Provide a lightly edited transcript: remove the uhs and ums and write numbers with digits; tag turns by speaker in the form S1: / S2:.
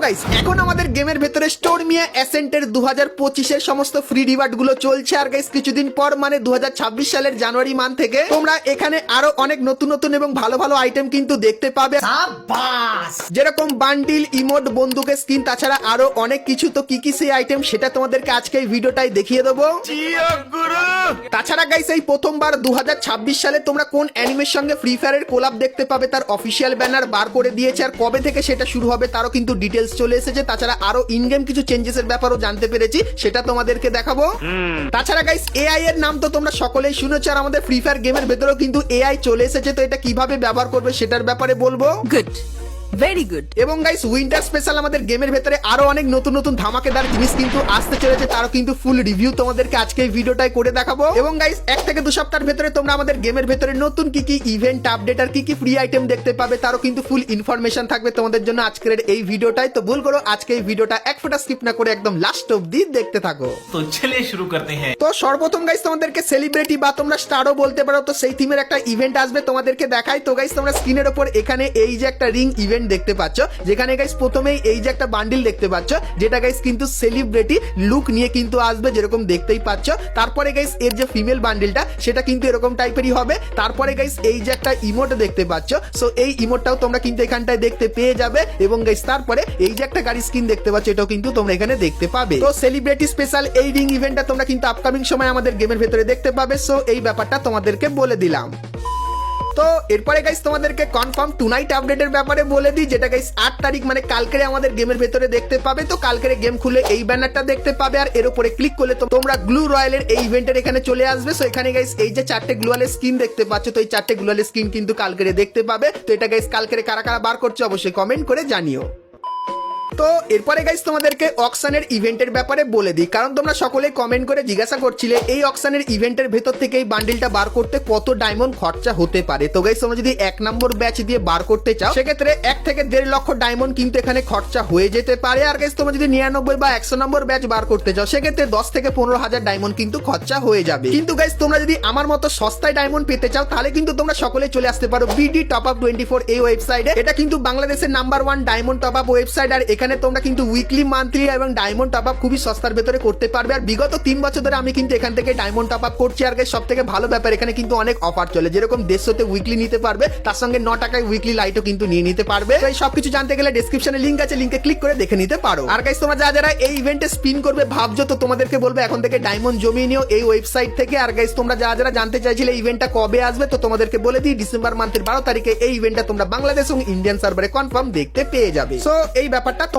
S1: Guys এখন আমাদের গেমের ভেতরে স্টোরমিয়া অ্যাসেন্টের 2025 সমস্ত ফ্রি রিওয়ার্ড গুলো চলছে। আর গাইস কিছুদিন পর মানে 2026 সালের জানুয়ারি মান্থ থেকে তোমরা এখানে আরো অনেক নতুন নতুন এবং ভালো ভালো আইটেম কিন্তু দেখতে পাবে, যেরকম বান্ডিল, ইমোট, বন্দুকের স্কিন, তাছাড়া আরো অনেক কিছু। তো কি কি সেই আইটেম সেটা তোমাদেরকে আজকে এই ভিডিওটাই দেখিয়ে দেবো। তাছাড়া গাইস এই প্রথমবার 2026 সালে তোমরা কোন অ্যানিমের সঙ্গে ফ্রি ফায়ারের কোলাব দেখতে পাবে তার অফিসিয়াল ব্যানার বার করে দিয়েছে, আর কবে থেকে সেটা শুরু হবে তারও কিন্তু ডিটেলস চলে এসেছে। তাছাড়া আরো ইন গেম কিছু চেঞ্জেস এর ব্যাপারও জানতে পেরেছি, সেটা তোমাদেরকে দেখাবো। তাছাড়া গাইস এআই এর নাম তো তোমরা সকলেই শুনেছো, আর আমাদের ফ্রি ফায়ার গেমের ভেতরেও কিন্তু এআই চলে এসেছে। তো এটা কিভাবে ব্যবহার করবে সেটার ব্যাপারে বলবো।
S2: Good, very good.
S1: এবং গাইস উইন্টার স্পেশাল আমাদের গেমের ভেতরে আরো অনেক নতুন নতুন ধামাকেদার জিনিস কিন্তু আসতে চলেছে, তারও কিন্তু ফুল রিভিউ তোমাদেরকে আজকে এই ভিডিওটাই করে দেখাবো। এবং গাইস 1 থেকে 2 সপ্তাহের ভেতরে তোমরা আমাদের গেমের ভেতরে নতুন কি কি ইভেন্ট, আপডেট আর কি কি ফ্রি আইটেম দেখতে পাবে তারও কিন্তু ফুল ইনফরমেশন থাকবে তোমাদের জন্য আজকের এই ভিডিওটাই। তো ভুল করো আজকে এই ভিডিওটা এক ফোঁটা স্কিপ না করে একদম লাস্ট অবধি দেখতে থাকো।
S3: তো চলিয়ে শুরু করতে হ্যাঁ।
S1: তো সর্বপ্রথম গাইস তোমাদেরকে সেলিব্রিটি বা তোমরা স্টারও বলতে পারো, তো সেই থিমের একটা ইভেন্ট আসবে তোমাদেরকে দেখাই। তো গাইস তোমরা স্ক্রিনের উপর এখানে এই যে একটা রিং ইভেন্ট দেখতে পাচ্ছ, যেখানে গাইস প্রথমেই এই যে একটা বান্ডিল দেখতে পাচ্ছ, যেটা গাইস কিন্তু সেলিব্রিটি লুক নিয়ে কিন্তু আসবে, যেরকম দেখতেই পাচ্ছ। তারপরে গাইস এর যে ফিমেল বান্ডিলটা সেটা কিন্তু এরকম টাইপেরই হবে। তারপরে গাইস এই যে একটা ইমোট দেখতে পাচ্ছ, সো এই ইমোটটাও তোমরা কিন্তু এখানটায় দেখতে পেয়ে যাবে। এবং গাইস তারপরে এই যে একটা গাড়ি স্কিন দেখতে পাচ্ছ, এটাও কিন্তু তোমরা এখানে দেখতে পাবে। তো সেলিব্রিটি স্পেশাল এই রিং ইভেন্টটা তোমরা কিন্তু আপকামিং সময় আমাদের গেমের ভেতরে দেখতে পাবে। সো এই ব্যাপারটা তোমাদেরকে বলে দিলাম। তো এরপরে গাইস তোমাদেরকে কনফার্ম টুনাইট আপডেটের ব্যাপারে বলে দিই, যেটা গাইস 8 তারিখ মানে কালকে আমাদের গেমের ভেতরে দেখতে পাবে। তো কালকে গেম খুলে এই ব্যানারটা দেখতে পাবে, আর এর উপরে ক্লিক করলে তোমরা গ্লু রয়্যালের এই ইভেন্টের এখানে চলে আসবে। সো এখানে গাইস এই যে 4টে গ্লুয়ালের স্কিন দেখতে পাচ্ছ, তো এই 4টে গ্লুয়ালের স্কিন কিন্তু কালকে দেখতে পাবে। তো এটা গাইস কালকে কারা কারা বার করছে অবশ্যই কমেন্ট করে জানিও। তো এরপরে গাইস তোমাদেরকে অকশনের ইভেন্টের ব্যাপারে বলে দিই, কারণ তোমরা সকলে কমেন্ট করে জিজ্ঞাসা করছিলে এই অকশনের ইভেন্টের ভেতর থেকে এই বান্ডিলটা বার করতে কত ডায়মন্ড খরচা হতে পারে। তো গাইস তোমরা যদি 1 নম্বর ব্যাচ দিয়ে বার করতে চাও সেক্ষেত্রে 1 থেকে 1.5 লক্ষ ডায়মন্ড কিন্তু এখানে খরচা হয়ে যেতে পারে। আর গাইস তোমরা যদি 99 বা 100 নম্বর ব্যাচ বার করতে চাও সেক্ষেত্রে 10 থেকে 15,000 ডায়মন্ড কিন্তু খরচা হয়ে যাবে। কিন্তু গাইস তোমরা যদি আমার মতো সস্তায় ডায়মন্ড পেতে চাও তাহলে কিন্তু তোমরা সকলে চলে আসতে পারো বিডি টপ আপ 24 এই ওয়েবসাইটে। এটা কিন্তু বাংলাদেশের number 1 diamond top up website, আর এখানে তোমরা কিন্তু উইকলি, মান্থলি এবং ডায়মন্ড টপ আপ খুবই সস্তার ভেতরে করতে পারবে। আর বিগত 3 বছর ধরে আমি কিন্তু এখান থেকে ডায়মন্ড টপ আপ করছি। আর সব থেকে ভালো ব্যাপার এখানে কিন্তু অনেক অফার চলে, যেরকম 150তে উইকলি নিতে পারবে, তার সঙ্গে 9 টাকায় উইকলি লাইটও কিন্তু নিয়ে নিতে পারবে। তো এই সবকিছু জানতে গেলে ডেসক্রিপশনে লিংক আছে, লিংকে ক্লিক করে দেখে নিতে পারো। আর গাইস তোমরা যারা এই ইভেন্টে স্পিন করবে ভাবছো, তো তোমাদেরকে বলবো এখন থেকে ডায়মন্ড জমিয়ে নিও এই ওয়েবসাইট থেকে। আর গাইস তোমরা যারা জানতে চাইছিলে ইভেন্টটা কবে আসবে, তো তোমাদেরকে বলে দিই ডিসেম্বর মান্থের 12 তারিখে এই ইভেন্টটা তোমরা বাংলাদেশ এবং ইন্ডিয়ান সার্ভারে কনফার্ম দেখতে পেয়ে যাবে। সো এই ব্যাপারটা